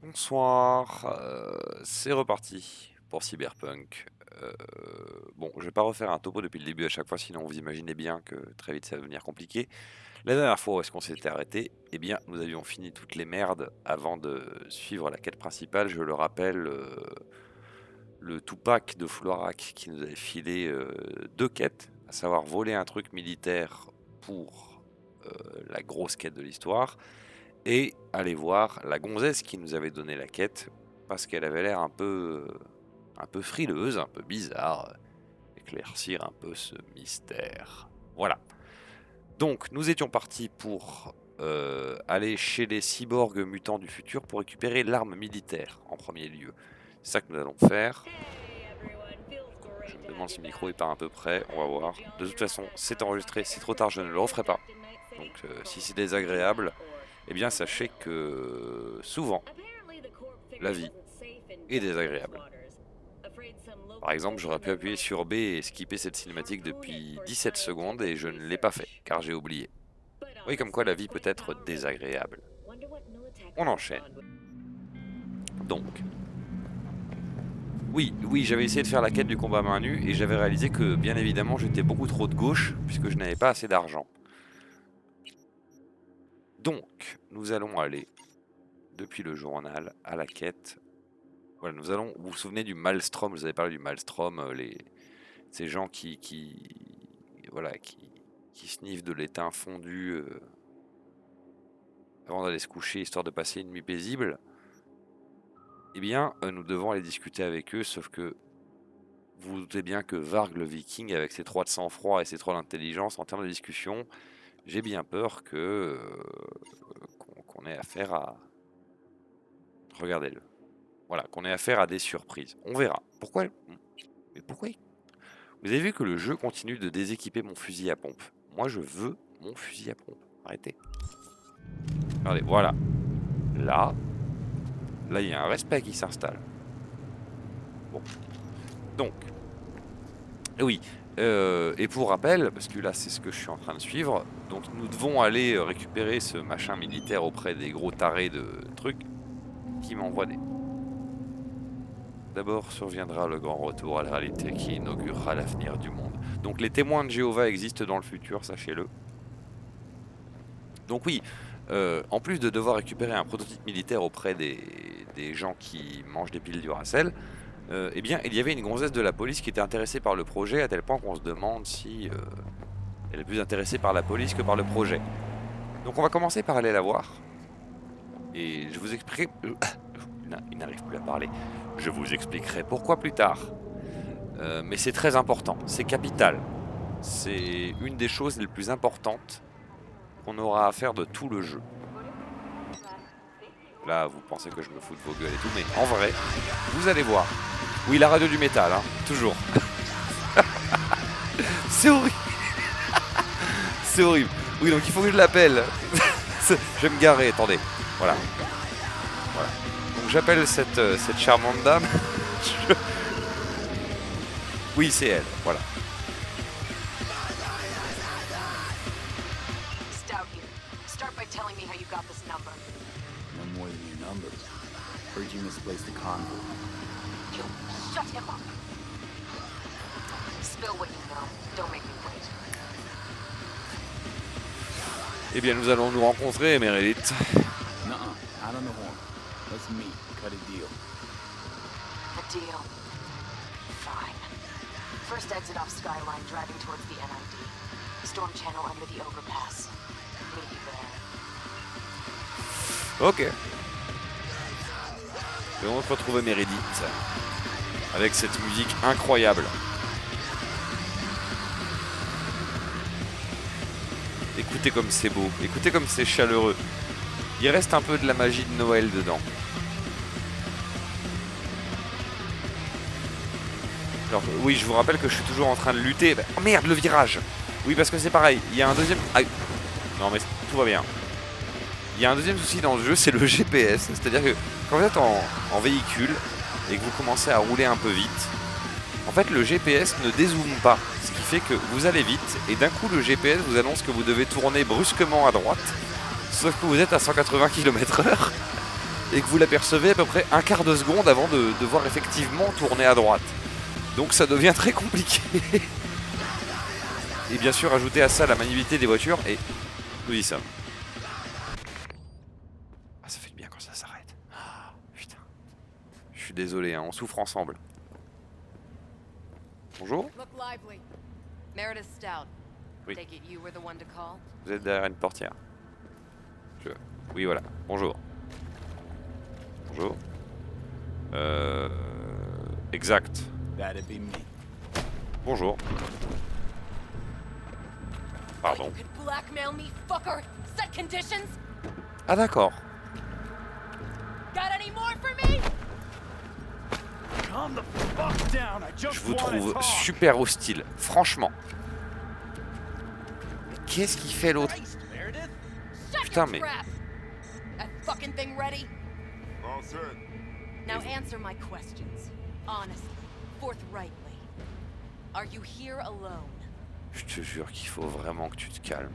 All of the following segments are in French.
Bonsoir, c'est reparti pour Cyberpunk. Euh, bon, je vais pas refaire un topo depuis le début à chaque fois, sinon vous imaginez bien que très vite ça va devenir compliqué. La dernière fois où est-ce qu'on s'était arrêté? Eh bien, nous avions fini toutes les merdes avant de suivre la quête principale. Je le rappelle, le Tupac de Florac qui nous avait filé deux quêtes, à savoir voler un truc militaire pour la grosse quête de l'histoire et aller voir la gonzesse qui nous avait donné la quête parce qu'elle avait l'air un peu frileuse, un peu bizarre, éclaircir un peu ce mystère. Voilà. Donc nous étions partis pour aller chez les cyborgs mutants du futur pour récupérer l'arme militaire en premier lieu. C'est ça que nous allons faire. Je me demande si le micro est pas un peu près, on va voir. De toute façon, c'est enregistré, c'est trop tard, je ne le referai pas. Donc si c'est désagréable, eh bien sachez que souvent, la vie est désagréable. Par exemple, j'aurais pu appuyer sur B et skipper cette cinématique depuis 17 secondes et je ne l'ai pas fait, car j'ai oublié. Oui, comme quoi la vie peut être désagréable. On enchaîne. Donc, oui, j'avais essayé de faire la quête du combat à main nue et j'avais réalisé que, bien évidemment, j'étais beaucoup trop de gauche puisque je n'avais pas assez d'argent. Donc, nous allons aller, depuis le journal, à la quête. Voilà, nous allons, vous vous souvenez du Maelstrom, je vous avais parlé du Maelstrom, ces gens voilà, qui sniffent de l'étain fondu avant d'aller se coucher, histoire de passer une nuit paisible. Eh bien, nous devons aller discuter avec eux, sauf que vous vous doutez bien que Varg le Viking, avec ses 3 de sang-froid et ses 3 d'intelligence, en termes de discussion, j'ai bien peur que qu'on ait affaire à... Regardez-le. Voilà, qu'on ait affaire à des surprises. On verra. Pourquoi? Mais pourquoi? Vous avez vu que le jeu continue de déséquiper mon fusil à pompe. Moi, je veux mon fusil à pompe. Arrêtez. Regardez, voilà. Là, il y a un respect qui s'installe. Bon. Donc. Oui. Et pour rappel, parce que là, c'est ce que je suis en train de suivre, donc nous devons aller récupérer ce machin militaire auprès des gros tarés de trucs qui m'envoient des... D'abord surviendra le grand retour à la réalité qui inaugurera l'avenir du monde. Donc les témoins de Jéhovah existent dans le futur, sachez-le. Donc oui, en plus de devoir récupérer un prototype militaire auprès des gens qui mangent des piles Duracell, eh bien il y avait une gonzesse de la police qui était intéressée par le projet à tel point qu'on se demande si elle est plus intéressée par la police que par le projet. Donc on va commencer par aller la voir. Et je vous expliquerai... il n'arrive plus à parler. Je vous expliquerai pourquoi plus tard. Mais c'est très important, c'est capital. C'est une des choses les plus importantes qu'on aura à faire de tout le jeu. Là, vous pensez que je me fous de vos gueules et tout, mais en vrai, vous allez voir. Oui, la radio du métal, hein, toujours. C'est horrible. C'est horrible. Oui, donc il faut que je l'appelle. Je vais me garer, attendez. Voilà. Voilà. Donc j'appelle cette charmante dame. Oui, c'est elle, voilà. Stout here. Start by telling me how you got this number. No more than your number. Heard you misplaced the convoy. You shut him up. Spill what you know. Don't make me wait. Eh bien, nous allons nous rencontrer, Meredith. Nuh-uh, out on the horn. Let's meet, cut a deal. A deal. Fine. First exit off Skyline, driving towards the NID. Storm channel under the overpass. Meet you there. Ok. Et on va retrouver Meredith. Avec cette musique incroyable. Écoutez comme c'est beau, écoutez comme c'est chaleureux. Il reste un peu de la magie de Noël dedans. Alors oui, je vous rappelle que je suis toujours en train de lutter. Oh merde, le virage. Oui, parce que c'est pareil, il y a un deuxième... Aïe. Non mais tout va bien. Il y a un deuxième souci dans le jeu, c'est le GPS. C'est-à-dire que quand vous êtes en véhicule et que vous commencez à rouler un peu vite, en fait le GPS ne dézoome pas. Ce qui fait que vous allez vite et d'un coup le GPS vous annonce que vous devez tourner brusquement à droite. Sauf que vous êtes à 180 km/h et que vous l'apercevez à peu près un quart de seconde avant de devoir effectivement tourner à droite. Donc ça devient très compliqué. Et bien sûr, ajouter à ça la maniabilité des voitures, et nous y sommes. Ah, ça fait du bien quand ça s'arrête. Ah, putain. Je suis désolé, hein, on souffre ensemble. Bonjour. Look lively. Meredith Stout. Oui. Take it you were the one to call? Vous êtes derrière une portière. Oui, voilà. Bonjour. Bonjour. Exact. That'd be me. Bonjour. Pardon. You could blackmail me, fucker. Set conditions. Ah d'accord. Got any more for me? Calm the fuck down. I Je just vous wanna trouve talk. super hostile. Franchement. Mais qu'est-ce qu'il fait l'autre? Shut Putain, your mais- trap. That fucking thing ready? All set. Now answer my questions. Honestly, forthrightly. Are you here alone? Je te jure qu'il faut vraiment que tu te calmes.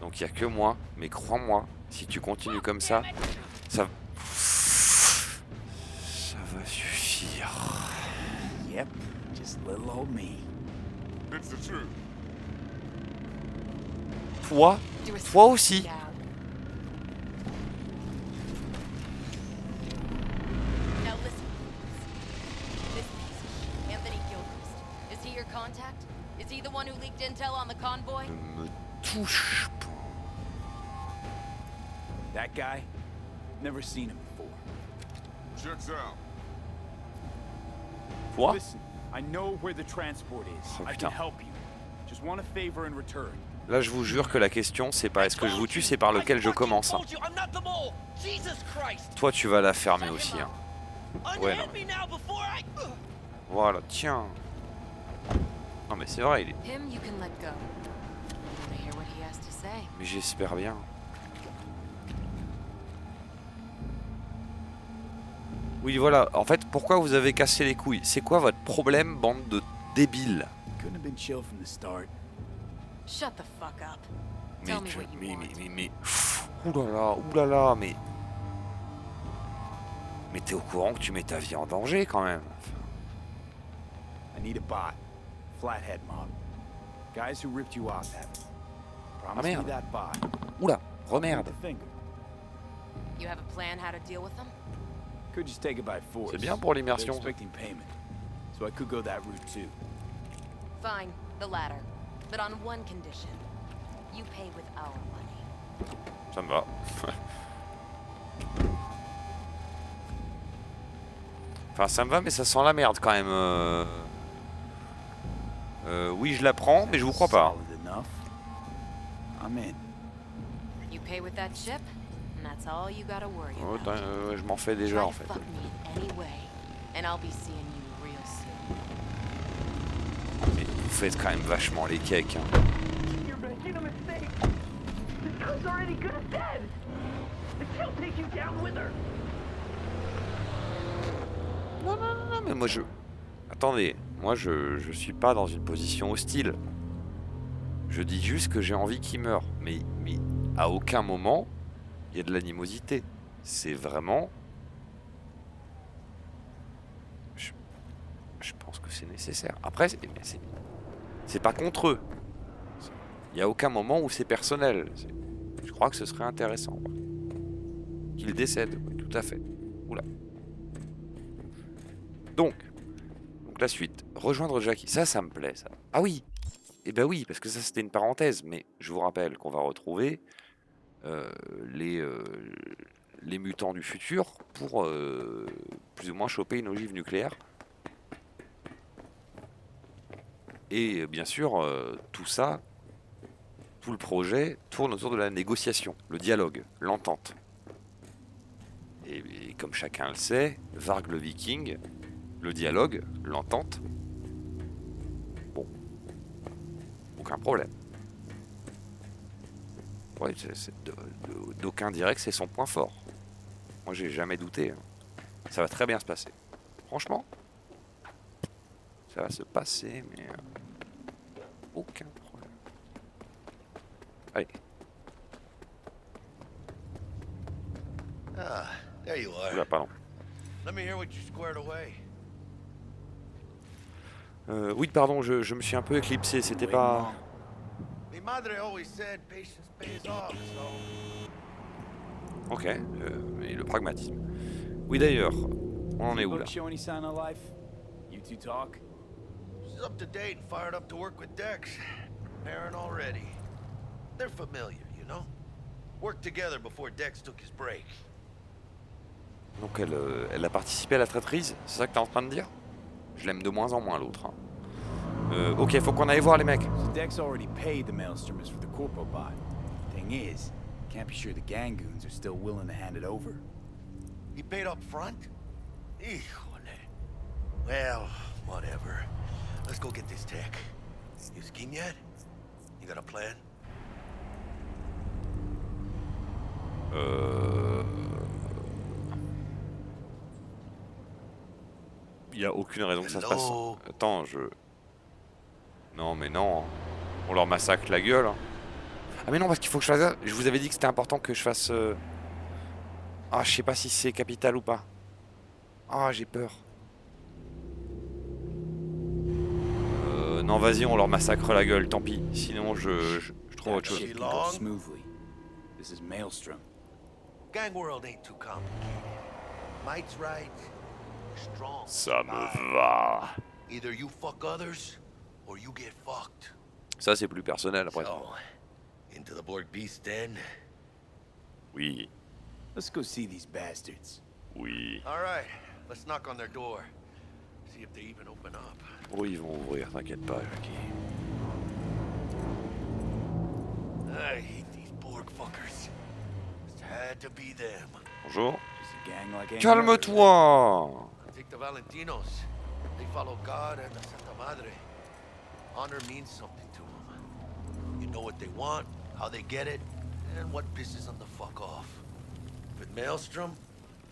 Donc il n'y a que moi, mais crois-moi, si tu continues comme ça, ça va suffire. Yep, just little old me. It's the truth. Toi, Do a toi aussi. now. Now listen. This piece of shit, Anthony Gilchrist. Is he your contact? Is he the one who leaked intel on the convoy? Ne me touche pas. That guy? Never seen him before. Checks out. Toi? Listen, I know where the transport is. Oh, I putain. can help you. Just want a favor in return. Là, je vous jure que la question, c'est pas est-ce que je vous tue, c'est par lequel je commence. Hein. Toi, tu vas la fermer aussi. Hein. Ouais, non. Voilà, tiens. Non, mais c'est vrai, il est... Him, you can let go. I wanna hear what he has to say. Mais j'espère bien. Oui, voilà. En fait, pourquoi vous avez cassé les couilles? C'est quoi votre problème, bande de débiles? Couldn't have been chill from the start. Shut the fuck up. Mais, Tell me what you want. mais... Oulala, mais... Mais t'es au courant que tu mets ta vie en danger, quand même. I need a bot. Flathead mob. Guys who ripped you off have. Promise me merde. that bot. Oula, Point remerde. the finger. You have a plan how to deal with them? Could just take it by force. C'est bien pour They're l'immersion. expecting payment. So I could go that route too. Fine, the latter. But on one condition. You pay with our money. Ça me va. Enfin, ça me va, mais ça sent la merde quand même. Oui, je la prends, mais je vous crois pas. Solid enough. I'm in. You pay with that ship, and that's all you gotta worry Oh, about. je m'en fais déjà Try en to fait. fuck me in any way, and I'll be seeing you real soon. Mais vous faites quand même vachement les cakes. Hein. You're making a mistake. This girl's already good as dead. She'll take you down with her. Non, mais moi je... Attendez, moi je suis pas dans une position hostile. Je dis juste que j'ai envie qu'il meure. Mais à aucun moment, il y a de l'animosité. C'est vraiment... Je pense que c'est nécessaire. Après, c'est pas contre eux. Il n'y a aucun moment où c'est personnel. Je crois que ce serait intéressant. Ouais. Qu'il décède, oui, tout à fait. Oula. Donc la suite. Rejoindre Jackie. Ça me plaît, ça. Ah oui. Eh ben oui, parce que ça c'était une parenthèse. Mais je vous rappelle qu'on va retrouver les mutants du futur pour plus ou moins choper une ogive nucléaire. Et bien sûr, tout ça, tout le projet tourne autour de la négociation, le dialogue, l'entente. Et comme chacun le sait, Varg le Viking, le dialogue, l'entente, bon, aucun problème. Ouais, d'aucuns diraient que c'est son point fort. Moi, j'ai jamais douté. Hein. Ça va très bien se passer. Franchement, ça va se passer, mais aucun problème. Allez. Ah, there you are. Oula, pardon. Let me hear what you squared away. Oui, pardon, je me suis un peu éclipsé, c'était Waiting pas... long. Mi madre always said patience pays off, so... Ok, mais le pragmatisme. Oui, d'ailleurs, on en est où là? Book show any sign of life? You two talk? She's up to date and fired up to work with Dex. Preparing already. They're familiar, you know? Worked together before Dex took his break. Donc elle a participé à la traîtrise, c'est ça que t'es en train de dire? Je l'aime de moins en moins l'autre. Hein. Ok, faut qu'on aille voir les mecs. So Dex already paid the Maelstromers for the Corpo bot. Thing is, can't be sure the Gangoons are still willing to hand it over. He paid up front? Híjole. Well, whatever. Let's go get this tech. You scheme yet? You got a plan? Il y a aucune raison que ça se passe. Hello? Attends, Non, mais non. On leur massacre la gueule. Hein. Ah, mais non, parce qu'il faut que je fasse ça. Je vous avais dit que c'était important que je fasse. Ah, je sais pas si c'est capital ou pas. Ah, j'ai peur. Non, vas-y, on leur massacre la gueule, tant pis. Sinon, je trouve That autre chose. shit can go smoothly. This is Maelstrom. Gang world ain't too complicated. Might's right. Strong. Ça me survive. va. Either you fuck others, or you get fucked. Ça, c'est plus personnel après. So, into the Borg Beast Den? Oui, Let's go see these bastards. oui. Alright, let's knock on their door. See if they even open up. Oh, ils vont ouvrir, t'inquiète pas, Jackie. I hate these Borg fuckers. Just had to be them. Bonjour. Just a gang like any other. Calme-toi. Take the Valentinos. They follow God and the Santa Madre. Honor means something to them. You know what they want, how they get it, and what pisses them the fuck off. With Maelstrom,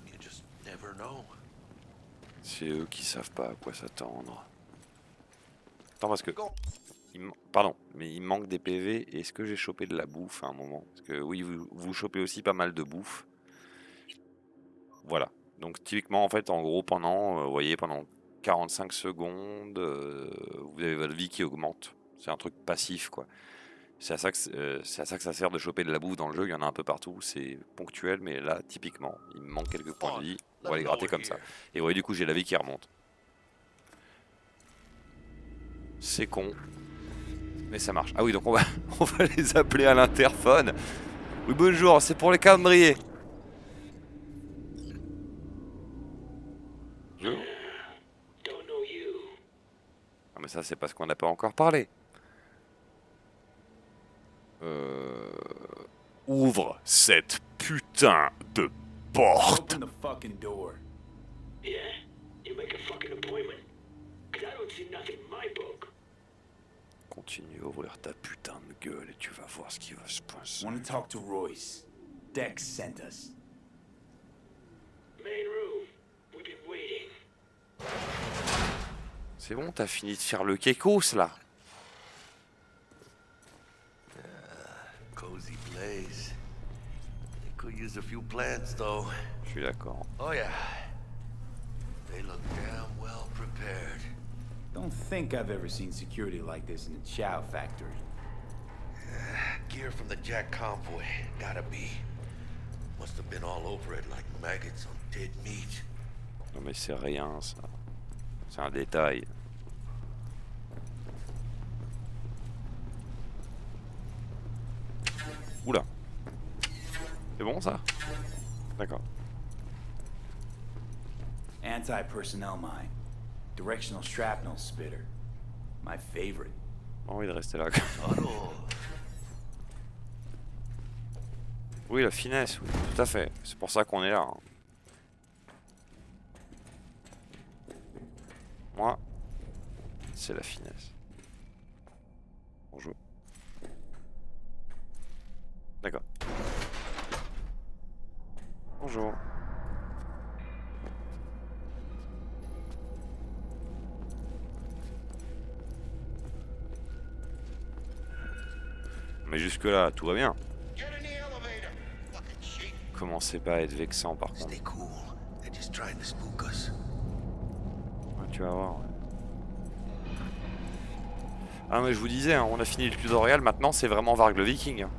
you just never know. C'est eux qui savent pas à quoi s'attendre. Attends, parce que... Go. Pardon, mais il me manque des PV. Est-ce que j'ai chopé de la bouffe à un moment? Parce que oui, vous chopez aussi pas mal de bouffe. Voilà. Donc typiquement, en fait, en gros, pendant, vous voyez, pendant 45 secondes, vous avez votre vie qui augmente. C'est un truc passif, quoi. C'est à ça que ça sert de choper de la bouffe dans le jeu. Il y en a un peu partout. C'est ponctuel, mais là, typiquement, il me manque quelques points de vie. On va les gratter comme ça. Et vous voyez, du coup, j'ai la vie qui remonte. C'est con. Mais ça marche. Ah oui, donc on va les appeler à l'interphone. Oui, bonjour, c'est pour les calendriers. Ah, mais ça, c'est parce qu'on n'a pas encore parlé. Ouvre cette putain de porte. Open the fucking door. Yeah, you make a fucking appointment. 'Cause I don't see nothing in my book. Continue à ouvrir ta putain de gueule et tu vas voir ce qui va se passer. Want to talk to Royce. Dex sent us. Main room. We've been waiting. C'est bon, t'as fini de faire le kekos là. Cozy place. They could use a few plants, though. Je suis d'accord. Oh yeah. They look damn well prepared. Don't think I've ever seen security like this in a chow factory. Gear from the Jack convoy. Gotta be. Must have been all over it like maggots on dead meat. Non mais c'est rien ça. C'est un détail. Oula. C'est bon ça? D'accord. Anti-personnel mine. Directional shrapnel spitter. My favorite. J'ai envie de rester là. Oh, Oui, la finesse, oui, tout à fait. C'est pour ça qu'on est là. Hein. Moi, c'est la finesse. Bonjour. D'accord. Bonjour. Mais jusque-là, tout va bien. Commencez pas à être vexant par contre. Stay cool. They're just trying to spook us. Ouais, tu vas voir. Ah mais je vous disais, hein, on a fini le tutoriel, maintenant c'est vraiment Varg le Viking. Hein.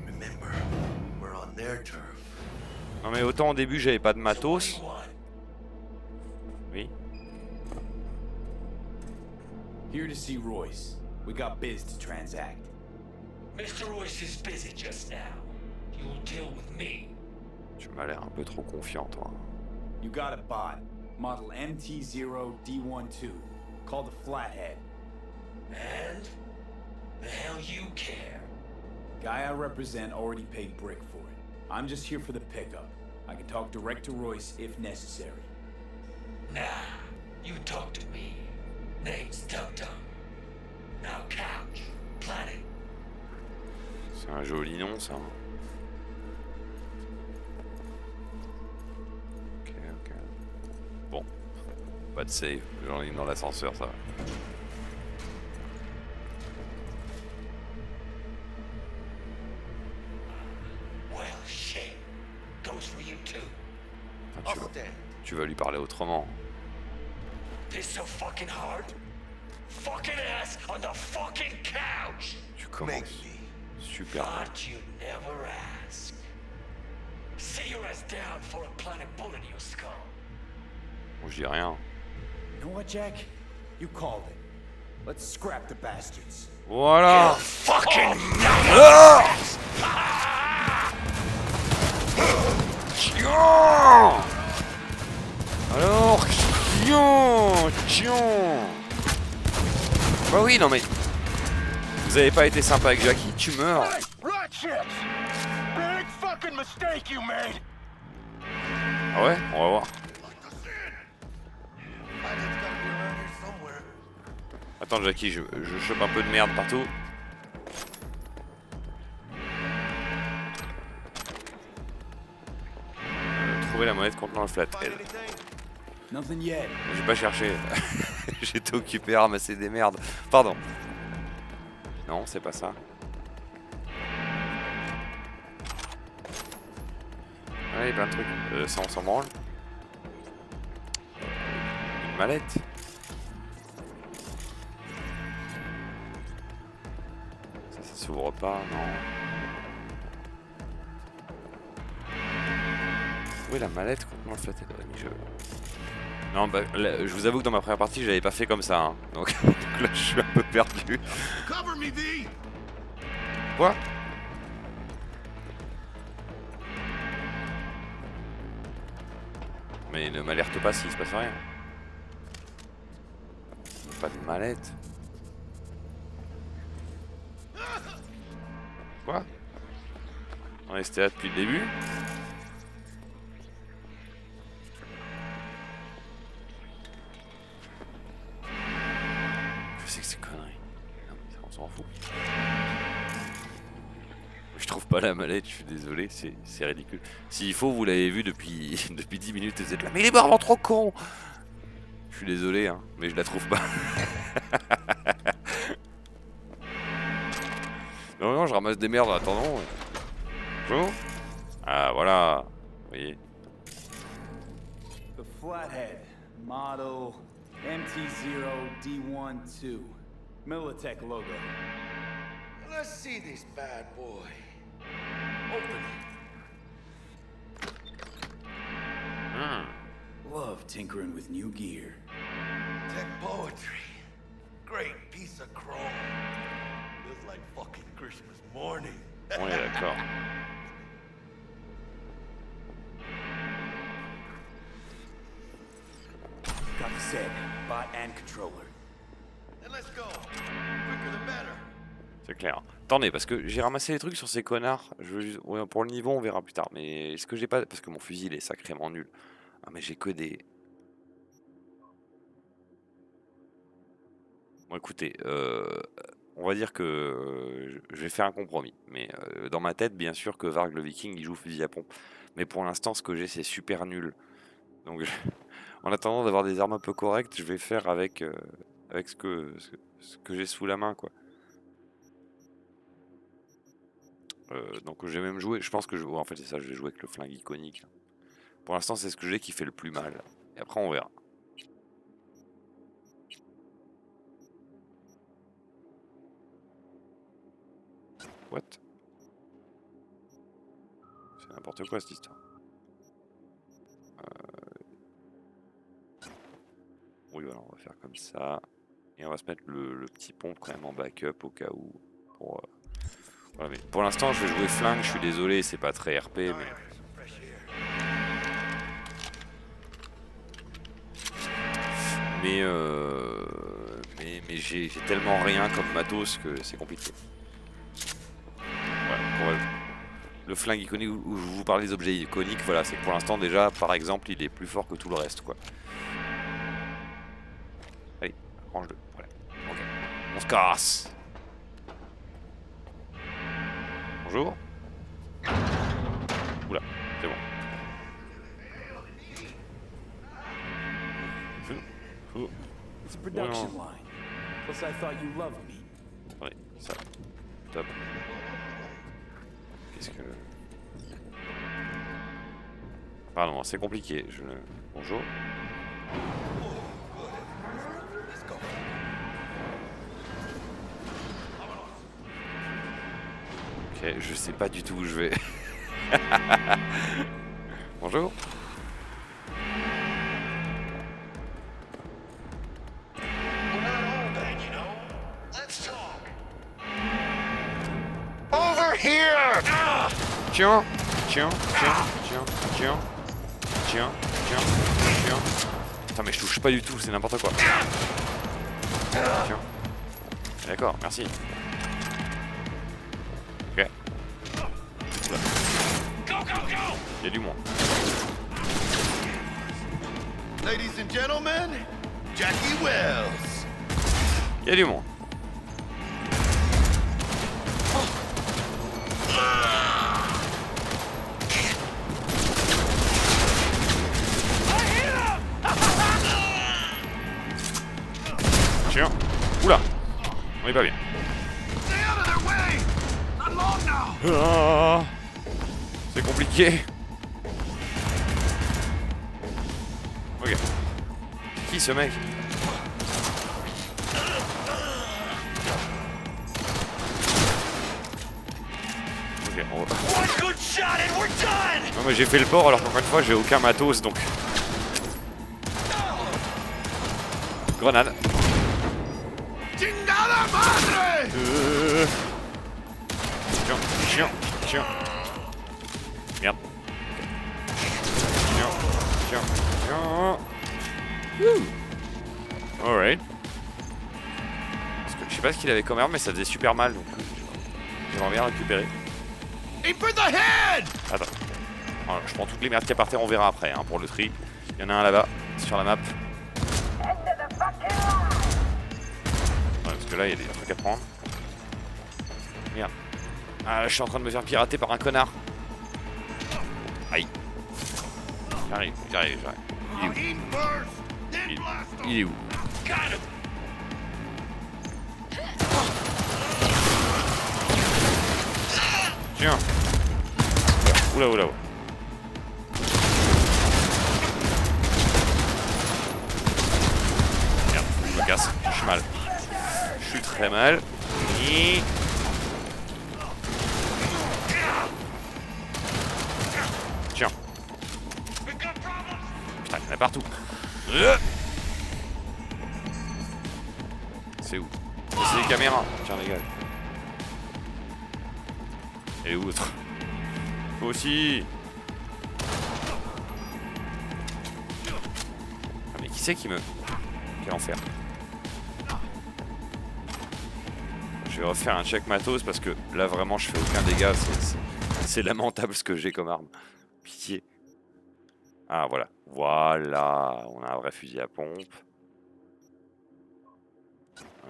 Remember, we're on their turf. Non mais autant au début j'avais pas de matos. Oui. Here to see Royce. We got biz to transact. Mr. Royce is busy just now. You'll deal with me. Tu m'as l'air un peu trop confiant toi. You got a bot, model MT0D12, called the Flathead. And? The hell you care? Guy I represent already paid Brick for it. I'm just here for the pickup. I can talk direct to Royce if necessary. Nah, you talk to me. Name's Dum Dum. Now Couch, Planet. C'est un joli nom ça. Ok, ok. Bon. Pas de save, j'en ai dans l'ascenseur ça va. Well, shit. Goes for you too. Ah, I'll stand. tu vas lui parler autrement. This so fucking hard? Fucking ass on the fucking couch! Tu commences super bien. Thought you'd never ask. See your ass down for a planet bullet in your skull. Bon, je dis rien. You know what, Jack? You called it. Let's scrap the bastards. Voilà. Fucking Tiens. Alors, tiens. Bah oui, non mais... Vous avez pas été sympa avec Jackie, tu meurs. Big fucking mistake you made. Ah ouais, on va voir. Flathead's gotta be around here somewhere. Attends Jackie, je chope un peu de merde partout. Trouver la monnaie contenant le flathead. Nothing yet. J'ai pas cherché. J'étais occupé à ramasser des merdes. Pardon. Non, c'est pas ça. Ouais, il y a plein de trucs. Ça, on s'en branle. Une mallette. Ça s'ouvre pas, non. Où est la mallette contenant le flathead? Non, bah, là, je vous avoue que dans ma première partie, j'avais pas fait comme ça. Hein. Donc là, je suis un peu perdu. Cover me, V. Quoi? Mais ne m'alerte pas s'il se passe rien. Pas de mallette. Quoi? On est resté là depuis le début? Je sais que c'est connerie. Non, mais on s'en fout. Je trouve pas la mallette, je suis désolé, c'est ridicule. S'il faut, vous l'avez vu depuis, depuis 10 minutes, vous êtes là. Mais il est vraiment trop con! Je suis désolé, hein, mais je la trouve pas. Non, non, je ramasse des merdes en attendant. Bonjour. Ah, voilà. Vous voyez. The Flathead, model MT0D12. Militech logo. Let's see this bad boy. Open it. Love tinkering with new gear. Tech poetry. Great piece of chrome. Feels like fucking Christmas morning. On est d'accord. Got the set, bot and controller. Then let's go. Quicker the better. C'est clair. Attendez, parce que j'ai ramassé les trucs sur ces connards. Ouais, pour le niveau, on verra plus tard. Mais est-ce que j'ai pas... Parce que mon fusil, il est sacrément nul. Ah, mais j'ai que des... Bon, écoutez, on va dire que je vais faire un compromis. Mais dans ma tête, bien sûr que Varg le Viking, il joue fusil à pompe. Mais pour l'instant, ce que j'ai, c'est super nul. Donc, en attendant d'avoir des armes un peu correctes, je vais faire avec, avec ce que j'ai sous la main, quoi. Donc j'ai même joué, je pense que en fait c'est ça, je vais jouer avec le flingue iconique. Pour l'instant c'est ce que j'ai qui fait le plus mal. Et après on verra. What? C'est n'importe quoi cette histoire. Oui voilà, on va faire comme ça. Et on va se mettre le petit pompe quand même en backup au cas où. Voilà, mais pour l'instant je vais jouer flingue, je suis désolé, c'est pas très RP mais... Mais j'ai tellement rien comme matos que c'est compliqué. Voilà, le flingue iconique où je vous parlais des objets iconiques, voilà, c'est que pour l'instant déjà, par exemple, il est plus fort que tout le reste, quoi. Allez, range-le, voilà. Ok, on se casse. Bonjour. Oula, c'est bon. It's a production line. Plus I thought you loved me. Oui, ça. Top. Qu'est-ce que... Pardon, c'est compliqué. Bonjour. Ok, je sais pas du tout où je vais. Bonjour. We're not all bad, you know. Let's talk. Over here! Tiens, tiens, tiens, tiens, tiens, tiens, tiens, tiens. Putain mais je touche pas du tout, c'est n'importe quoi. Tiens. D'accord, merci. Ok. Oula. Il y a du monde. Ladies and gentlemen, Jackie Wells. Il y a du monde. Tiens. Oula. On est pas bien. Ah, c'est compliqué. Ok. Qui ce mec? Ok, on va... Non mais j'ai fait le port alors qu'encore une fois j'ai aucun matos donc... Grenade. Tiens, tiens, tiens. Merde. Tiens, tiens, tiens. Alright. Je sais pas ce qu'il avait comme arme mais ça faisait super mal donc j'aimerais bien récupérer. Attends. Alors, je prends toutes les merdes qu'il y a par terre, on verra après hein, pour le tri. Il y en a un là-bas, sur la map. Ouais, parce que là il y a des trucs à prendre. Merde. Ah, je suis en train de me faire pirater par un connard. Aïe. J'arrive. Il est où? Tiens. Oula. Merde, je me casse. Je suis mal. Je suis très mal. Et... Tiens. Putain, il y en a partout. C'est où? C'est les caméras. Tiens, les gars. Et où autre? Moi aussi. Ah, mais qui c'est qui me... Quel enfer. Je vais refaire un check matos parce que là vraiment je fais aucun dégât. C'est lamentable ce que j'ai comme arme. Pitié. Ah voilà. Voilà. On a un vrai fusil à pompe.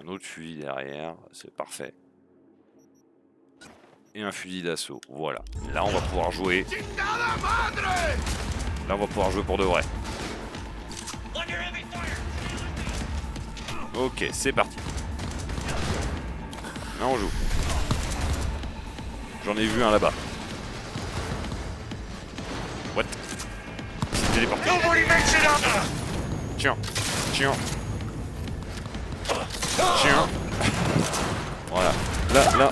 Un autre fusil derrière. C'est parfait. Et un fusil d'assaut. Voilà. Là on va pouvoir jouer. Là on va pouvoir jouer pour de vrai. Ok, c'est parti. Là on joue. J'en ai vu un là-bas. What? C'est téléporté. Tiens. Tiens. Tiens. Voilà. Là,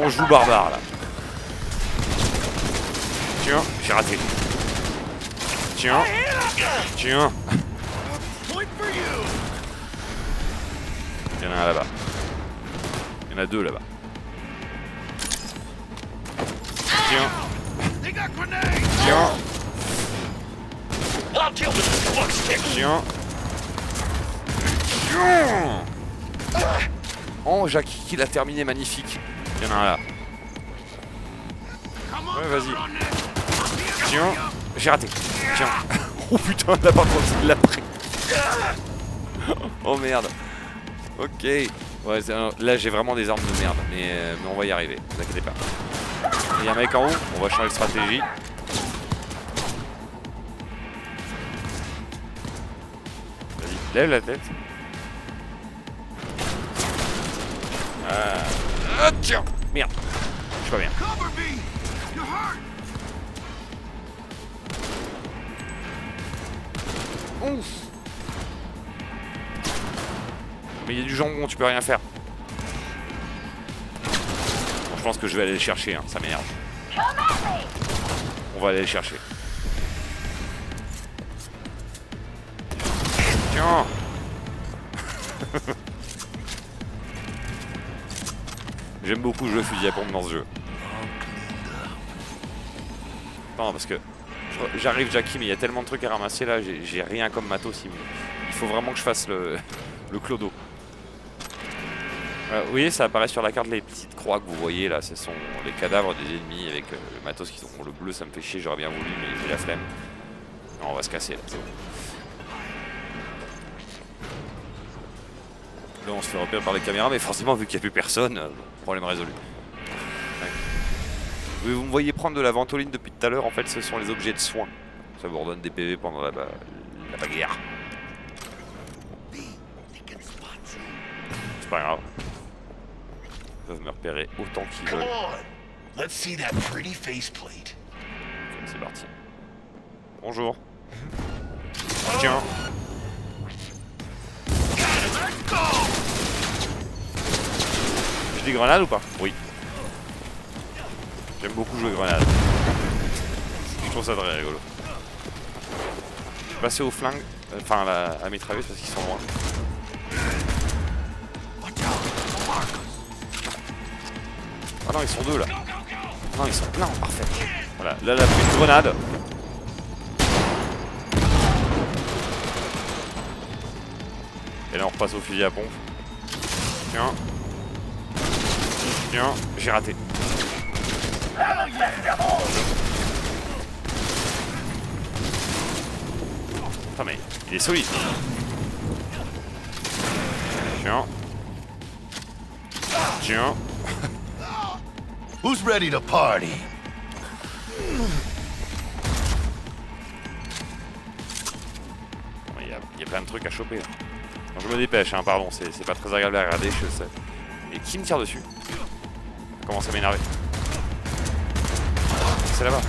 on joue barbare, là. Tiens, j'ai raté. Tiens. Tiens. Il y en a un là-bas. Il y en a deux là-bas. Tiens. Tiens. Tiens. Tiens. Oh, Jackie qui l'a terminé, magnifique. Il y en a un là. Ouais, vas-y. Tiens. J'ai raté. Tiens. Oh putain, là par contre, il l'a pris. Oh merde. Ok. Ouais, là j'ai vraiment des armes de merde, mais on va y arriver, ne vous inquiétez pas. Il y a un mec en haut, on va changer de stratégie. Vas-y, lève la tête. Ah, tiens. Merde. Je suis pas bien. Ouf. Mais il y a du jambon, tu peux rien faire. Bon, je pense que je vais aller le chercher, hein, ça m'énerve. On va aller le chercher. Tiens. J'aime beaucoup jouer fusil à pompe dans ce jeu. Non, parce que j'arrive Jackie, mais il y a tellement de trucs à ramasser là, j'ai rien comme matos. Il faut vraiment que je fasse le clodo. Vous voyez, ça apparaît sur la carte, les petites croix que vous voyez là, ce sont les cadavres des ennemis avec le matos qui sont le bleu, ça me fait chier, j'aurais bien voulu, mais j'ai la flemme. Non, on va se casser là, c'est bon. Là, on se fait repérer par les caméras, mais forcément, vu qu'il n'y a plus personne, problème résolu. Ouais. Vous me voyez prendre de la ventoline depuis tout à l'heure, en fait, ce sont les objets de soins. Ça vous redonne des PV pendant la bagarre. C'est pas grave. Ils peuvent me repérer autant qu'ils veulent. Let's see that pretty faceplate. Ok, c'est parti. Bonjour. Tiens. J'ai des grenades ou pas? Oui. J'aime beaucoup jouer grenades. Je trouve ça très rigolo. Je vais passer au flingue, enfin à la mitrailleuse parce qu'ils sont loin. Ah non, ils sont deux là. Ah non, ils sont pleins, parfait. Voilà, là, la petite grenade. Et là, on repasse au fusil à pompe. Tiens. Tiens, j'ai raté. Putain, mais il est solide. Tiens. Tiens. Who's ready to party? Il y a plein de trucs à choper. Non, je me dépêche, hein, pardon, c'est pas très agréable à regarder, je sais. Et qui me tire dessus? Ça commence à m'énerver. C'est là-bas.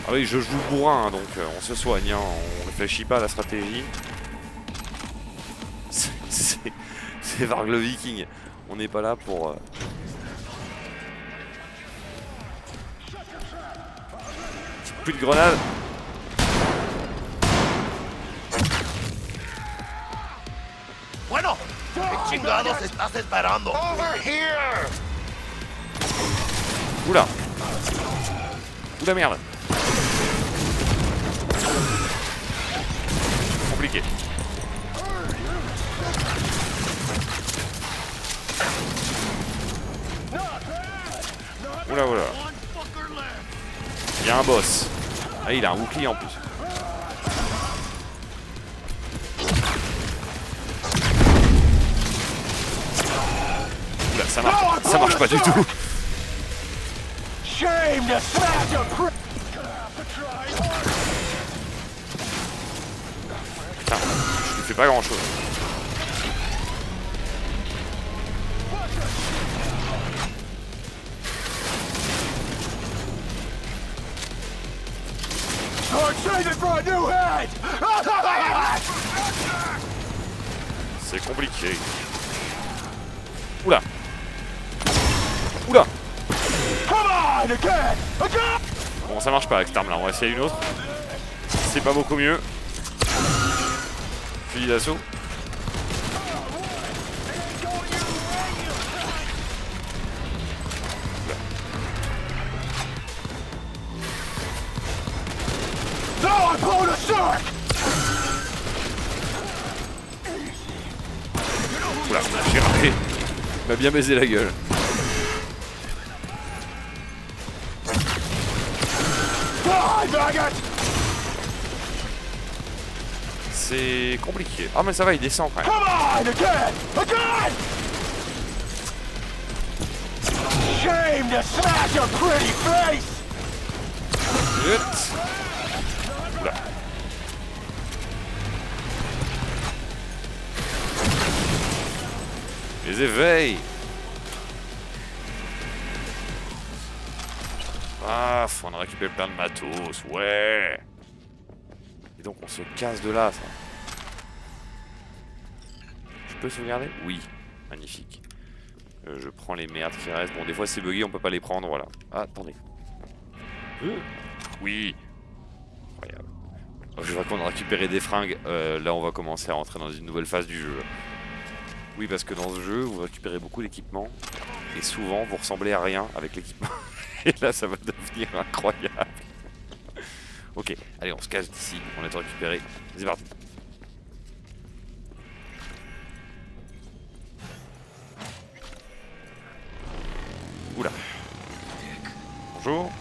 Ah oui, je joue bourrin, hein, donc on se soigne, hein, on réfléchit pas à la stratégie. C'est Varg le Viking. On n'est pas là pour... Plus de grenades. Bueno, ¿qué chingados estás esperando? Over here! Oula. Oula merde. Compliqué. Oula oula. Il y a un boss. Ah, il a un bouclier en plus. Oula, ça marche pas du tout. fait pas grand chose. C'est compliqué. Oula. Oula. Bon, ça marche pas avec cette arme là, on va essayer une autre. C'est pas beaucoup mieux. Fusil d'assaut. Oula, j'ai raté. Il m'a bien baisé la gueule. C'est compliqué. Ah mais ça va, il descend quand même. Zut. Oula. Les éveils. Ah, faut en récupérer plein de matos, ouais. Et donc on se casse de là, ça. Je peux sauvegarder? Oui, magnifique. Je prends les merdes qui restent. Bon, des fois c'est bugué, on peut pas les prendre, voilà. Ah, attendez. Oui. Incroyable. Je vois qu'on a récupéré des fringues. Là, on va commencer à rentrer dans une nouvelle phase du jeu. Oui, parce que dans ce jeu, vous récupérez beaucoup d'équipements. Et souvent, vous ressemblez à rien avec l'équipement. Et là, ça va devenir incroyable. Ok, allez, on se cache d'ici. On est récupéré. C'est parti. Oula. Bonjour.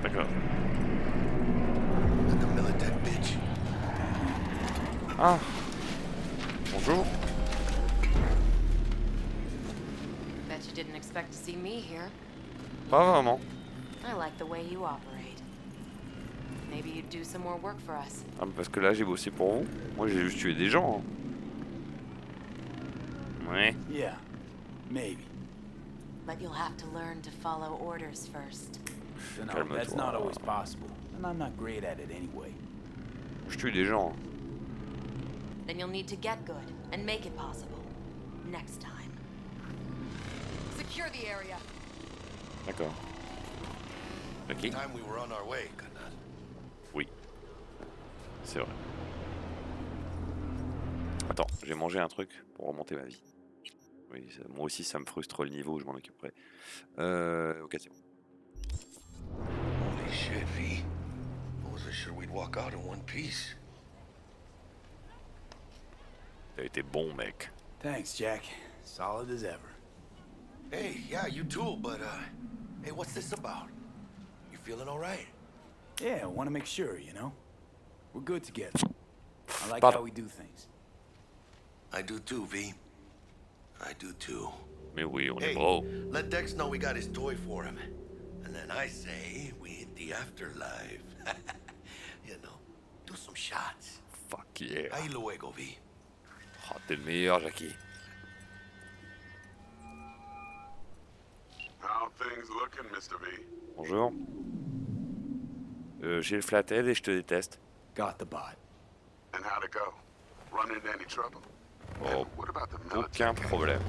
D'accord. Ah. Bonjour. Bet you didn't expect to see me here. Pas vraiment. I like the way you operate. Maybe you'd do some more work for us. Ah, parce que là, j'ai bossé pour vous. Moi, j'ai juste tué des gens. Hein. Ouais. Yeah, maybe. But you'll have to learn to follow orders first. You know, that's not always possible, and I'm not great at it anyway. Je tue des gens. Then you'll need to get good and make it possible. Next time. Secure the area. D'accord. Ok. Time we were on our way, Kanat. Oui. C'est vrai. Attends, j'ai mangé un truc pour remonter ma vie. Oui, moi aussi ça me frustre le niveau, je m'en occuperai. Ok, c'est bon. Holy shit, V. I wasn't sure we'd walk out in one piece. T'as été bon, mec. Thanks, Jack. Solid as ever. Hey, yeah, you too, but, hey, what's this about? You feeling all right? Yeah, I want to make sure, you know? We're good together. I like Pardon. how we do things. I do too, V. I do too. Mais oui, on est Hey, bro. let Dex know we got his toy for him. And then I say we hit the afterlife. You know, do some shots. Fuck yeah. Ahí luego, V. Oh, t'es le meilleur, Jackie. How things looking, Mr. V? Bonjour. J'ai le flathead et je te déteste. Got the bot. And how'd it go? Run into any trouble? Oh, And what about the military? aucun problème.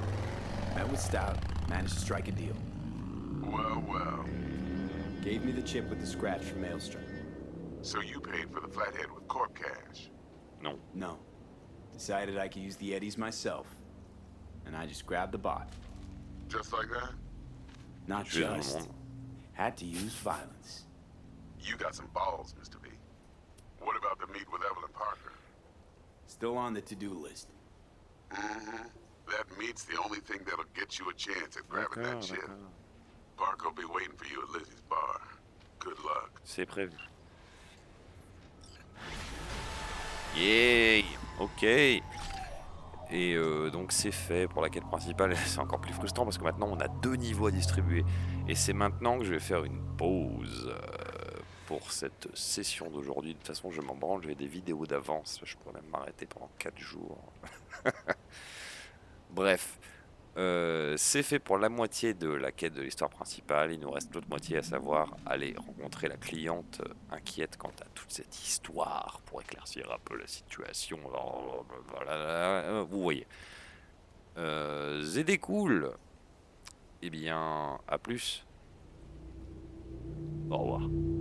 Met with Stout. Managed to strike a deal. Well, well. Gave me the chip with the scratch from Maelstrom. So you paid for the flathead with corp cash? Non. No. Decided I could use the Eddies myself. And I just grabbed the bot. Just like that? Not Je vais dans le just. monde. Had to use violence. You got some balls, Mr. V. What about the meet with Evelyn Parker? Still on the to-do list. Mm-hmm. That meet's the only thing that'll get you a chance at grabbing that D'accord, chip. d'accord. Parker will be waiting for you at Lizzie's bar. Good luck. C'est prévu. Yay. Ok. Et donc c'est fait pour la quête principale. C'est encore plus frustrant parce que maintenant on a 2 niveaux à distribuer. Et c'est maintenant que je vais faire une pause pour cette session d'aujourd'hui. De toute façon, je m'en branle, j'ai des vidéos d'avance, je pourrais même m'arrêter pendant 4 jours. Bref, c'est fait pour la moitié de la quête de l'histoire principale. Il nous reste l'autre moitié, à savoir aller rencontrer la cliente inquiète quant à toute cette histoire pour éclaircir un peu la situation. Voilà, vous voyez. ZD cool. Eh bien, à plus. Au revoir.